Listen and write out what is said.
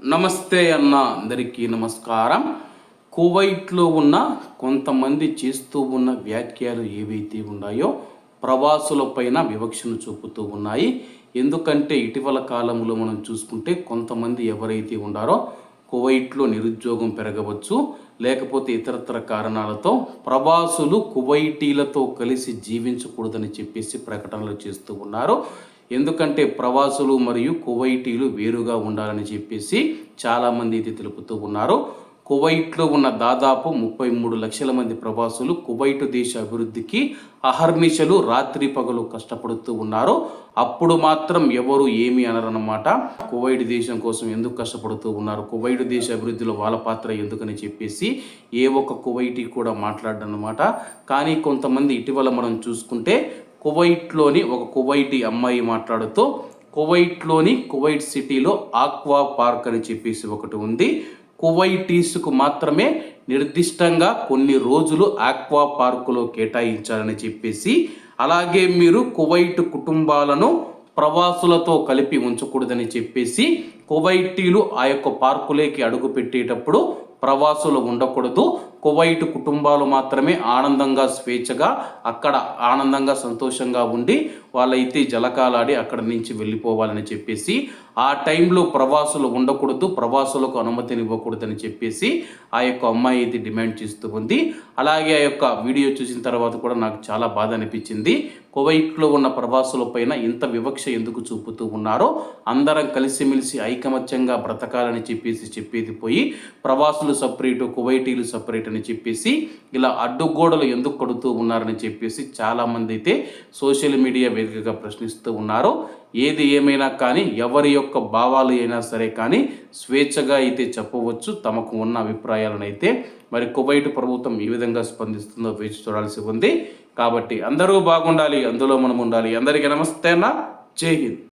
నమస్తే అన్న అందరికీ నమస్కారం. కువైట్లో ఉన్న కొంతమంది చేస్తూ ఉన్న వ్యాఖ్యలు ఏవైతే ఉన్నాయో ప్రవాసులపైన వివక్షను చూపుతూ ఉన్నాయి. ఎందుకంటే ఇటీవల కాలంలో మనం చూసుకుంటే కొంతమంది ఎవరైతే ఉన్నారో కువైట్లో నిరుద్యోగం పెరగవచ్చు, లేకపోతే ఇతరత్ర కారణాలతో ప్రవాసులు కువైటీలతో కలిసి జీవించకూడదని చెప్పేసి ప్రకటనలు చేస్తూ ఉన్నారు. ఎందుకంటే ప్రవాసులు మరియు కువైటీలు వేరుగా ఉండాలని చెప్పేసి చాలామంది ఇది తెలుపుతూ ఉన్నారు. కువైట్లో ఉన్న దాదాపు 33 లక్షల మంది ప్రవాసులు కువైట్ దేశ అభివృద్ధికి అహర్నిశలు రాత్రి పగలు కష్టపడుతూ ఉన్నారు. అప్పుడు మాత్రం ఎవరు ఏమీ అనరన్నమాట. కువైట్ దేశం కోసం ఎందుకు కష్టపడుతూ ఉన్నారు, కువైట్ దేశ అభివృద్ధిలో వాళ్ళ పాత్ర ఎందుకని చెప్పేసి ఏ ఒక్క కువైటీ కూడా మాట్లాడనమాట. కానీ కొంతమంది ఇటీవల మనం చూసుకుంటే కువైట్లోని ఒక కువైటీ అమ్మాయి మాట్లాడుతూ కువైట్లోని కువైట్ సిటీలో ఆక్వా పార్క్ అని చెప్పేసి ఒకటి ఉంది. కువైటీస్కు మాత్రమే నిర్దిష్టంగా కొన్ని రోజులు ఆక్వా పార్కులో కేటాయించాలని చెప్పేసి, అలాగే మీరు కువైట్ కుటుంబాలను ప్రవాసులతో కలిపి ఉంచకూడదని చెప్పేసి, కువైటీలు ఆ యొక్క పార్కులోకి అడుగు పెట్టేటప్పుడు ప్రవాసులు ఉండకూడదు, కువైట్ కుటుంబాలు మాత్రమే ఆనందంగా స్వేచ్ఛగా అక్కడ ఆనందంగా సంతోషంగా ఉండి వాళ్ళైతే జలకాలాడి అక్కడ నుంచి వెళ్ళిపోవాలని చెప్పేసి, ఆ టైంలో ప్రవాసులు ఉండకూడదు, ప్రవాసులకు అనుమతినివ్వకూడదని చెప్పేసి ఆ యొక్క అమ్మాయి అయితే డిమాండ్ చేస్తూ ఉంది. అలాగే ఆ యొక్క వీడియో చూసిన తర్వాత కూడా నాకు చాలా బాధ అనిపించింది. కువైట్లో ఉన్న ప్రవాసుల పైన ఇంత వివక్ష ఎందుకు చూపుతూ ఉన్నారో, అందరం కలిసిమెలిసి ఐకమత్యంగా బ్రతకాలని చెప్పేది పోయి ప్రవాసులు సపరేటు కువైటీలు సపరేట్ అని చెప్పేసి ఇలా అడ్డుగోడలు ఎందుకు కడుతూ ఉన్నారని చెప్పేసి చాలామంది అయితే సోషల్ మీడియా వేదికగా ప్రశ్నిస్తూ ఉన్నారు. ఏది ఏమైనా కానీ ఎవరి యొక్క భావాలు అయినా సరే కానీ స్వేచ్ఛగా అయితే చెప్పవచ్చు తమకు ఉన్న అభిప్రాయాలను అయితే. మరి కువైట్ ప్రభుత్వం ఏ విధంగా స్పందిస్తుందో వేచి చూడాల్సి ఉంది. కాబట్టి అందరూ బాగుండాలి, అందులో మనం ఉండాలి. అందరికీ నమస్తే అన్న, జై హింద్.